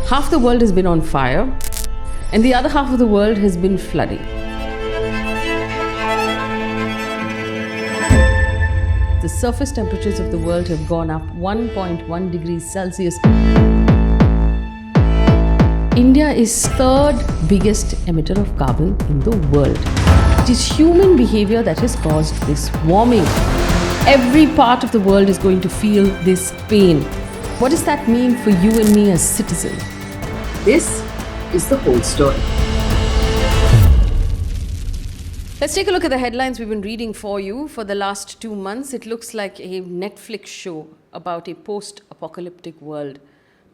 Half the world has been on fire, and the other half of the world has been flooding. The surface temperatures of the world have gone up 1.1 degrees Celsius. India is third biggest emitter of carbon in the world. It is human behavior that has caused this warming. Every part of the world is going to feel this pain. What does that mean for you and me as citizens? This is the whole story. Let's take a look at the headlines we've been reading for you for the last 2 months. It looks like a Netflix show about a post-apocalyptic world.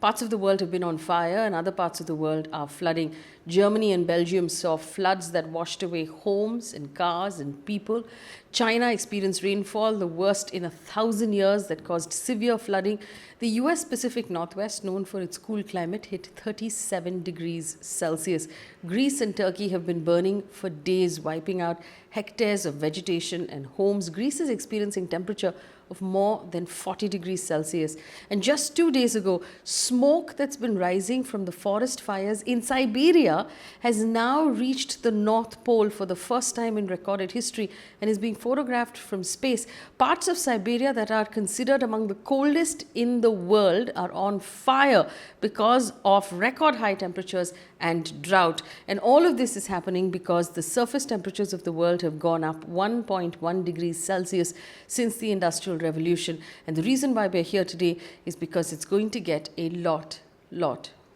Parts of the world have been on fire and other parts of the world are flooding. Germany and Belgium saw floods that washed away homes and cars and people. China experienced rainfall, the worst in 1,000 years, that caused severe flooding. The US Pacific Northwest, known for its cool climate, hit 37 degrees Celsius. Greece and Turkey have been burning for days, wiping out hectares of vegetation and homes. Greece is experiencing temperature of more than 40 degrees Celsius. And just 2 days ago, smoke that's been rising from the forest fires in Siberia has now reached the North Pole for the first time in recorded history and is being photographed from space. Parts of Siberia that are considered among the coldest in the world are on fire because of record high temperatures and drought. And all of this is happening because the surface temperatures of the world have gone up 1.1 degrees Celsius since the Industrial Revolution. And the reason why we're here today is because it's going to get a lot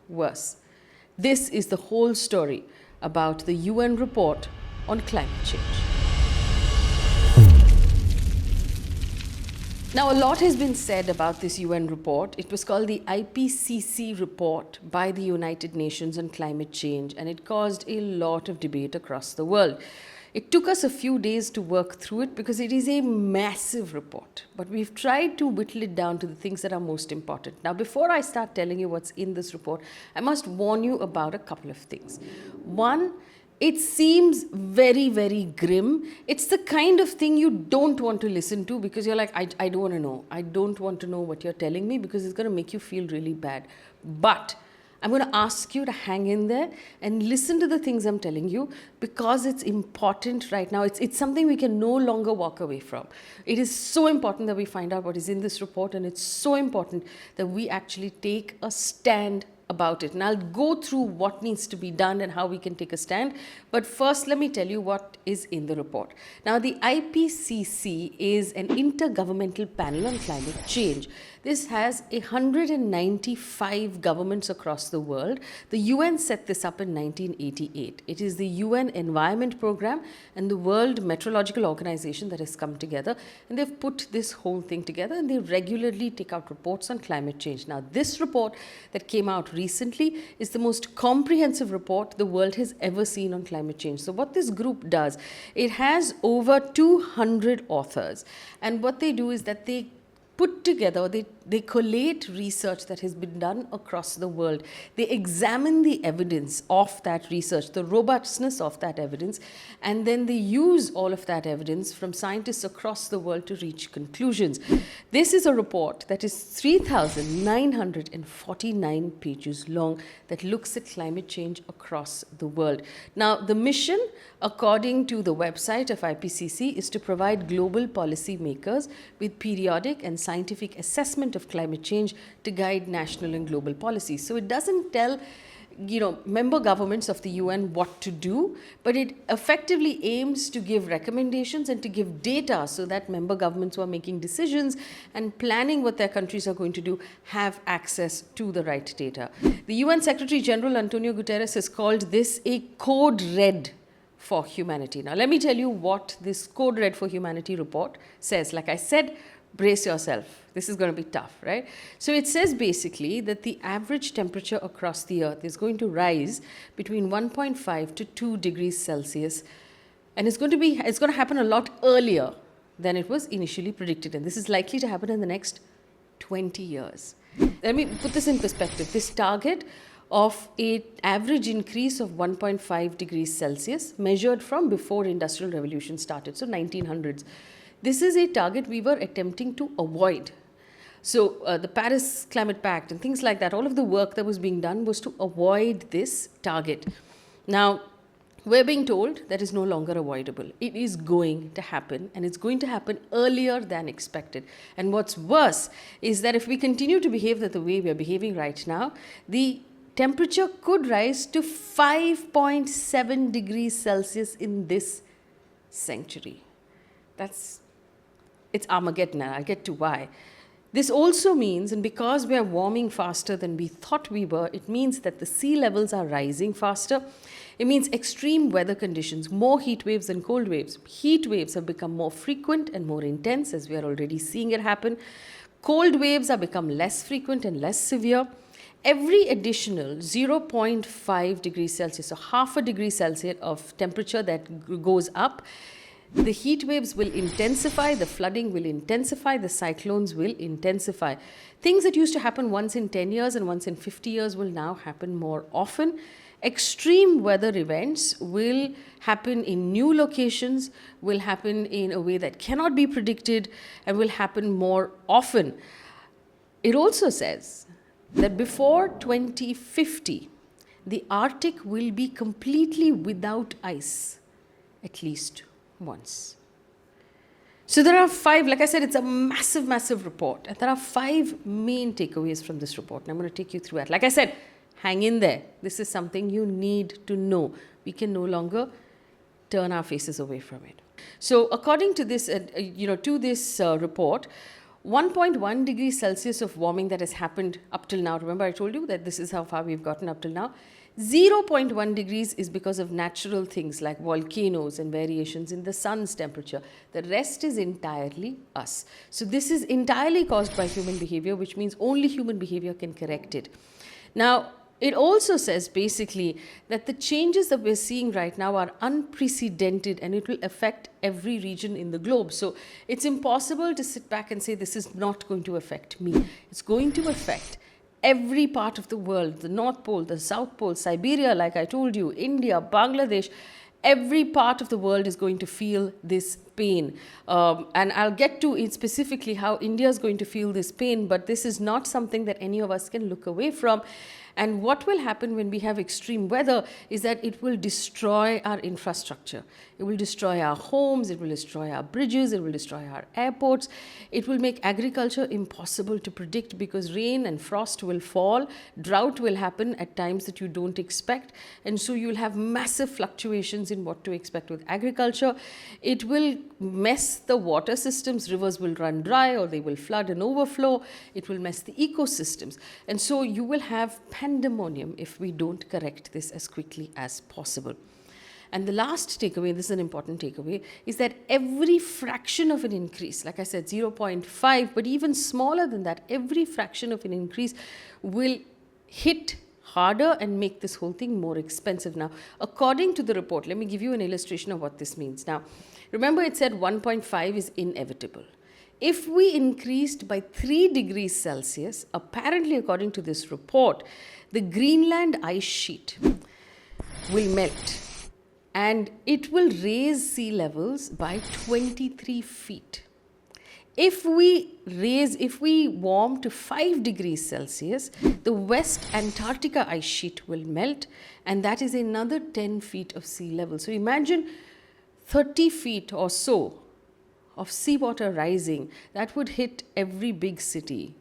worse. This is the whole story about the UN report on climate change. Now, a lot has been said about this UN report. It was called the IPCC report by the United Nations on climate change, and it caused a lot of debate across the world. It took us a few days to work through it because it is a massive report, but we've tried to whittle it down to the things that are most important. Now, before I start telling you what's in this report, I must warn you about a couple of things. One, it seems very grim. It's the kind of thing you don't want to listen to because you're like, I don't want to know. I don't want to know what you're telling me because it's going to make you feel really bad. But I'm going to ask you to hang in there and listen to the things I'm telling you because it's important right now. It's something we can no longer walk away from. It is so important that we find out what is in this report, and it's so important that we actually take a stand about it. And I'll go through what needs to be done and how we can take a stand. But first, let me tell you what is in the report. Now, the IPCC is an intergovernmental panel on climate change. This has 195 governments across the world. The UN set this up in 1988. It is the UN Environment Program and the World Meteorological Organization that has come together, and they've put this whole thing together, and they regularly take out reports on climate change. Now, this report that came out recently is the most comprehensive report the world has ever seen on climate change. So what this group does, it has over 200 authors, and what they do is that they put together, they collate research that has been done across the world. They examine the evidence of that research, the robustness of that evidence, and then they use all of that evidence from scientists across the world to reach conclusions. This is a report that is 3,949 pages long that looks at climate change across the world. Now, the mission, according to the website of IPCC, is to provide global policy makers with periodic and scientific assessment of climate change to guide national and global policies. So it doesn't tell member governments of the UN what to do, but it effectively aims to give recommendations and to give data so that member governments who are making decisions and planning what their countries are going to do have access to the right data. The UN Secretary General Antonio Guterres has called this a code red for humanity. Now, let me tell you what this Code Red for Humanity report says. Like I said, brace yourself. This is going to be tough, right? So it says basically that the average temperature across the earth is going to rise between 1.5 to 2 degrees Celsius, and it's going to happen a lot earlier than it was initially predicted, and this is likely to happen in the next 20 years. Let me put this in perspective. This target of an average increase of 1.5 degrees Celsius measured from before Industrial Revolution started, so 1900s. This is a target we were attempting to avoid. So the Paris Climate Pact and things like that, all of the work that was being done was to avoid this target. Now, we're being told that is no longer avoidable. It is going to happen, and it's going to happen earlier than expected. And what's worse is that if we continue to behave the way we are behaving right now, the temperature could rise to 5.7 degrees Celsius in this century. It's Armageddon, and I'll get to why. This also means, and because we are warming faster than we thought we were, it means that the sea levels are rising faster. It means extreme weather conditions, more heat waves and cold waves. Heat waves have become more frequent and more intense, as we are already seeing it happen. Cold waves have become less frequent and less severe. Every additional 0.5 degrees Celsius, so half a degree Celsius of temperature that goes up, the heat waves will intensify, the flooding will intensify, the cyclones will intensify. Things that used to happen once in 10 years and once in 50 years will now happen more often. Extreme weather events will happen in new locations, will happen in a way that cannot be predicted, and will happen more often. It also says that before 2050, the Arctic will be completely without ice, at least once. So there are 5, like I said, it's a massive, massive report. And there are 5 main takeaways from this report. And I'm going to take you through it. Like I said, hang in there. This is something you need to know. We can no longer turn our faces away from it. So according to this, report, 1.1 degrees Celsius of warming that has happened up till now. Remember, I told you that this is how far we've gotten up till now. 0.1 degrees is because of natural things like volcanoes and variations in the sun's temperature. The rest is entirely us. So this is entirely caused by human behavior, which means only human behavior can correct it. Now, it also says basically that the changes that we're seeing right now are unprecedented, and it will affect every region in the globe. So it's impossible to sit back and say this is not going to affect me. It's going to affect every part of the world, the North Pole, the South Pole, Siberia, like I told you, India, Bangladesh. Every part of the world is going to feel this pain. And I'll get to it specifically how India is going to feel this pain, but this is not something that any of us can look away from. And what will happen when we have extreme weather is that it will destroy our infrastructure. It will destroy our homes, it will destroy our bridges, it will destroy our airports. It will make agriculture impossible to predict because rain and frost will fall, drought will happen at times that you don't expect, and so you'll have massive fluctuations in what to expect with agriculture. It will mess the water systems, rivers will run dry or they will flood and overflow. It will mess the ecosystems, and so you will have pandemonium if we don't correct this as quickly as possible. And the last takeaway, this is an important takeaway, is that every fraction of an increase, like I said, 0.5, but even smaller than that, every fraction of an increase will hit harder and make this whole thing more expensive. Now, according to the report, let me give you an illustration of what this means. Now, remember it said 1.5 is inevitable. If we increased by 3 degrees Celsius, apparently according to this report, the Greenland ice sheet will melt and it will raise sea levels by 23 feet. If we warm to 5 degrees Celsius, the West Antarctica ice sheet will melt, and that is another 10 feet of sea level. So imagine 30 feet or so of seawater rising. That would hit every big city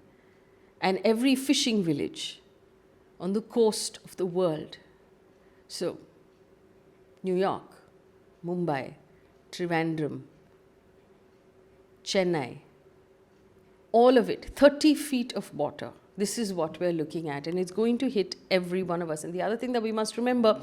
and every fishing village on the coast of the world. So, New York, Mumbai, Trivandrum, Chennai, all of it, 30 feet of water. This is what we're looking at, and it's going to hit every one of us. And the other thing that we must remember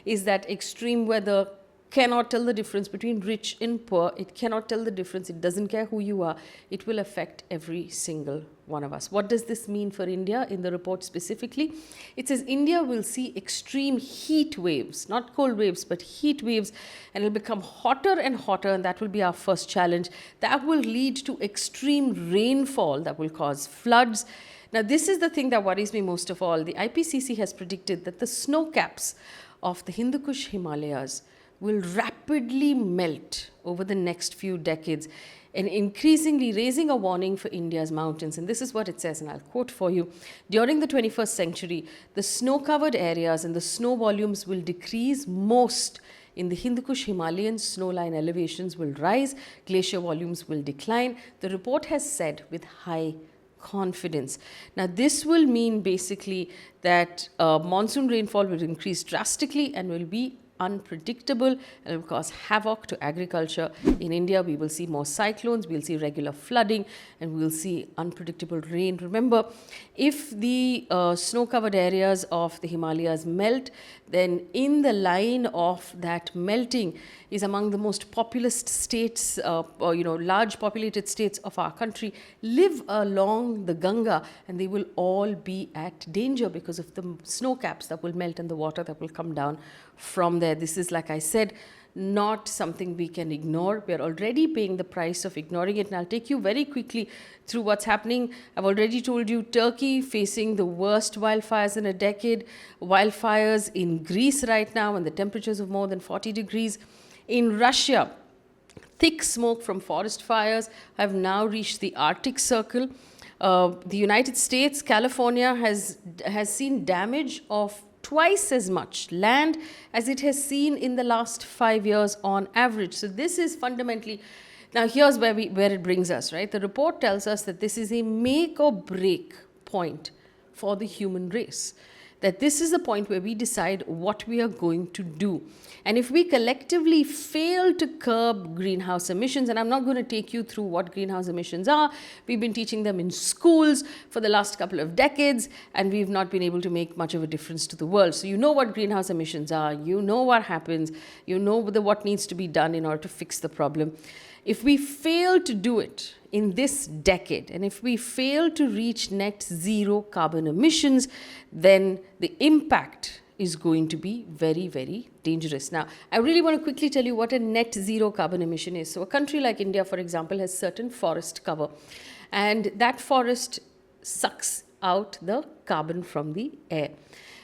is that extreme weather cannot tell the difference between rich and poor. It cannot tell the difference. It doesn't care who you are. It will affect every single one of us. What does this mean for India in the report specifically? It says India will see extreme heat waves, not cold waves, but heat waves, and it'll become hotter and hotter, and that will be our first challenge. That will lead to extreme rainfall that will cause floods. Now, this is the thing that worries me most of all. The IPCC has predicted that the snow caps of the Hindu Kush Himalayas will rapidly melt over the next few decades. and increasingly raising a warning for India's mountains. And this is what it says, and I'll quote for you. During the 21st century, the snow-covered areas and the snow volumes will decrease most in the Hindu Kush Himalayan snowline elevations will rise, glacier volumes will decline. The report has said with high confidence. Now, this will mean basically that monsoon rainfall will increase drastically and will be unpredictable and will cause havoc to agriculture. In India, we will see more cyclones, we'll see regular flooding, and we'll see unpredictable rain. Remember, if the snow-covered areas of the Himalayas melt, then in the line of that melting is among the most populous states, large populated states of our country, live along the Ganga, and they will all be at danger because of the snow caps that will melt and the water that will come down from there. This is, like I said, not something we can ignore. We are already paying the price of ignoring it. And I'll take you very quickly through what's happening. I've already told you Turkey facing the worst wildfires in a decade. Wildfires in Greece right now, and the temperatures of more than 40 degrees. In Russia, thick smoke from forest fires have now reached the Arctic Circle. The United States, California has seen damage of twice as much land as it has seen in the last 5 years on average. So this is fundamentally, now here's where it brings us, right? The report tells us that this is a make or break point for the human race. That this is the point where we decide what we are going to do. And if we collectively fail to curb greenhouse emissions, and I'm not going to take you through what greenhouse emissions are, we've been teaching them in schools for the last couple of decades, and we've not been able to make much of a difference to the world. So you know what greenhouse emissions are, you know what happens, you know what needs to be done in order to fix the problem. If we fail to do it in this decade, and if we fail to reach net zero carbon emissions, then the impact is going to be very, very dangerous. Now, I really want to quickly tell you what a net zero carbon emission is. So a country like India, for example, has certain forest cover, and that forest sucks out the carbon from the air.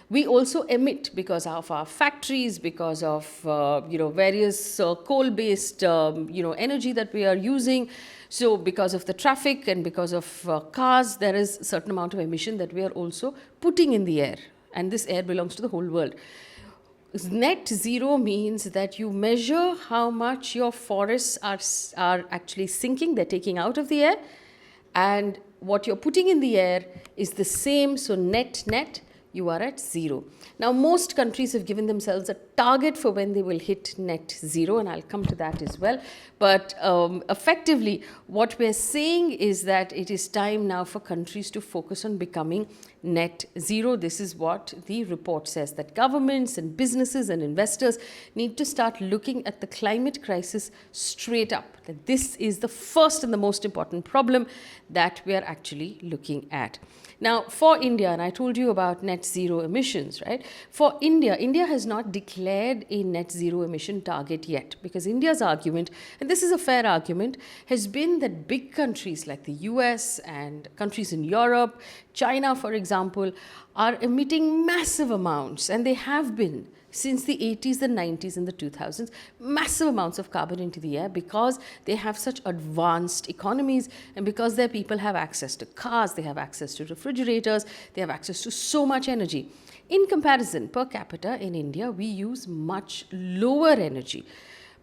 We also emit because of our factories, because of various coal-based energy that we are using. So because of the traffic and because of cars, there is a certain amount of emission that we are also putting in the air. And this air belongs to the whole world. Net zero means that you measure how much your forests are actually sinking, they're taking out of the air, and what you're putting in the air is the same. So net, you are at zero. Now, most countries have given themselves a target for when they will hit net zero, and I'll come to that as well. But effectively, what we're saying is that it is time now for countries to focus on becoming net zero. This is what the report says, that governments and businesses and investors need to start looking at the climate crisis straight up. That this is the first and the most important problem that we are actually looking at. Now, for India, and I told you about net zero emissions, right? For India, India has not declared a net zero emission target yet, because India's argument, and this is a fair argument, has been that big countries like the US and countries in Europe, China, for example, are emitting massive amounts, and they have been since the 80s, the 90s, and the 2000s, massive amounts of carbon into the air because they have such advanced economies, and because their people have access to cars, they have access to refrigerators, they have access to so much energy. In comparison, per capita in India, we use much lower energy.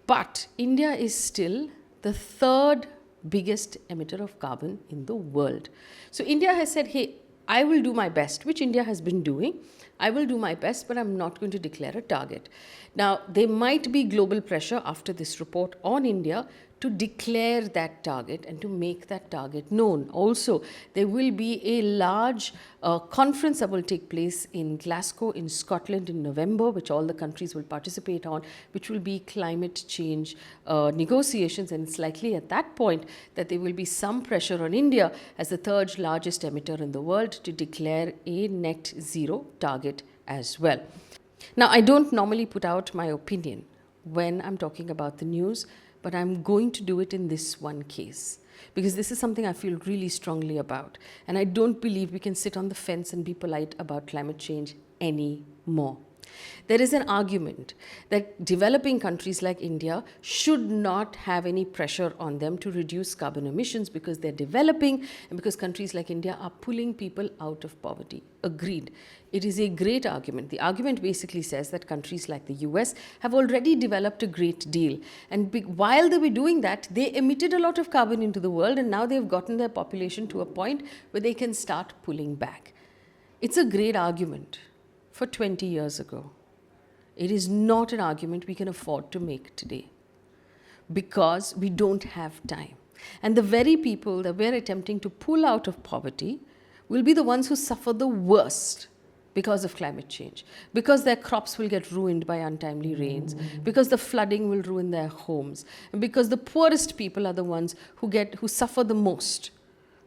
But India is still the third biggest emitter of carbon in the world. So India has said, hey, I will do my best, which India has been doing. I will do my best, but I'm not going to declare a target. Now, there might be global pressure after this report on India to declare that target and to make that target known. Also, there will be a large conference that will take place in Glasgow in Scotland in November, which all the countries will participate on, which will be climate change negotiations. And it's likely at that point that there will be some pressure on India as the third largest emitter in the world to declare a net zero target as well. Now, I don't normally put out my opinion when I'm talking about the news, but I'm going to do it in this one case because this is something I feel really strongly about. And I don't believe we can sit on the fence and be polite about climate change anymore. There is an argument that developing countries like India should not have any pressure on them to reduce carbon emissions because they're developing and because countries like India are pulling people out of poverty. Agreed. It is a great argument. The argument basically says that countries like the US have already developed a great deal. And while they were doing that, they emitted a lot of carbon into the world, and now they've gotten their population to a point where they can start pulling back. It's a great argument for 20 years ago. It is not an argument we can afford to make today because we don't have time. And the very people that we're attempting to pull out of poverty will be the ones who suffer the worst because of climate change, because their crops will get ruined by untimely rains, because the flooding will ruin their homes, and because the poorest people are the ones who suffer the most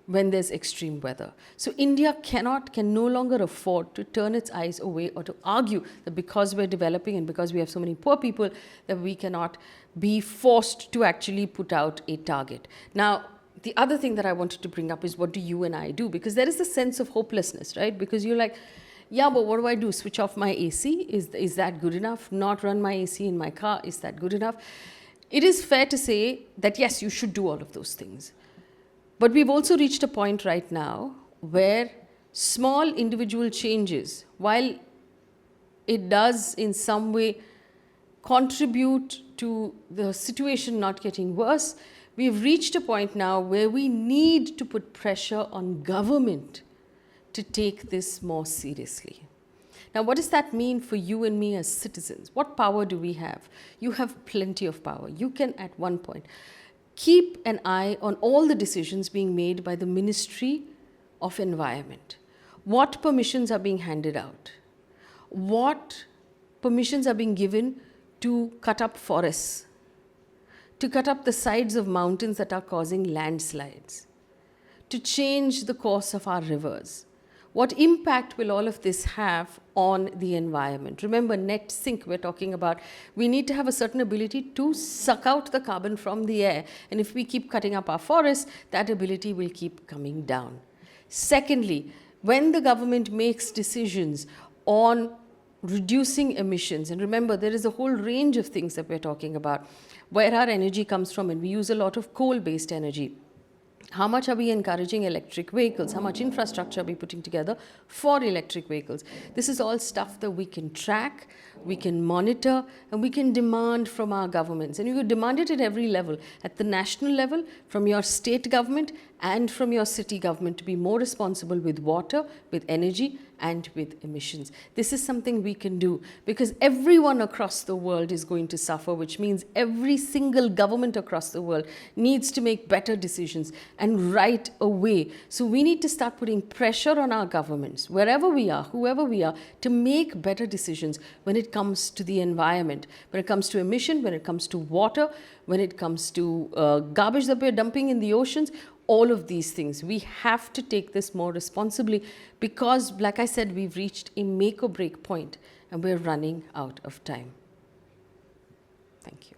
when there's extreme weather. So India can no longer afford to turn its eyes away or to argue that because we're developing and because we have so many poor people that we cannot be forced to actually put out a target. Now, the other thing that I wanted to bring up is what do you and I do? Because there is a sense of hopelessness, right? Because you're like, yeah, but what do I do? Switch off my AC? Is that good enough? Not run my AC in my car? Is that good enough? It is fair to say that yes, you should do all of those things. But we've also reached a point right now where small individual changes, while it does in some way contribute to the situation not getting worse, we've reached a point now where we need to put pressure on government to take this more seriously. Now, what does that mean for you and me as citizens? What power do we have? You have plenty of power. You can, at one point, keep an eye on all the decisions being made by the Ministry of Environment. What permissions are being handed out? What permissions are being given to cut up forests, to cut up the sides of mountains that are causing landslides, to change the course of our rivers? What impact will all of this have on the environment? Remember, net sink we're talking about. We need to have a certain ability to suck out the carbon from the air. And if we keep cutting up our forests, that ability will keep coming down. Secondly, when the government makes decisions on reducing emissions, and remember, there is a whole range of things that we're talking about, where our energy comes from, and we use a lot of coal-based energy. How much are we encouraging electric vehicles? How much infrastructure are we putting together for electric vehicles? This is all stuff that we can track, we can monitor, and we can demand from our governments. And you can demand it at every level, at the national level, from your state government and from your city government, to be more responsible with water, with energy, and with emissions. This is something we can do because everyone across the world is going to suffer, which means every single government across the world needs to make better decisions and right away. So we need to start putting pressure on our governments, wherever we are, whoever we are, to make better decisions when it comes to the environment, when it comes to emission, when it comes to water, when it comes to garbage that we're dumping in the oceans. All of these things. We have to take this more responsibly because, like I said, we've reached a make or break point and we're running out of time. Thank you.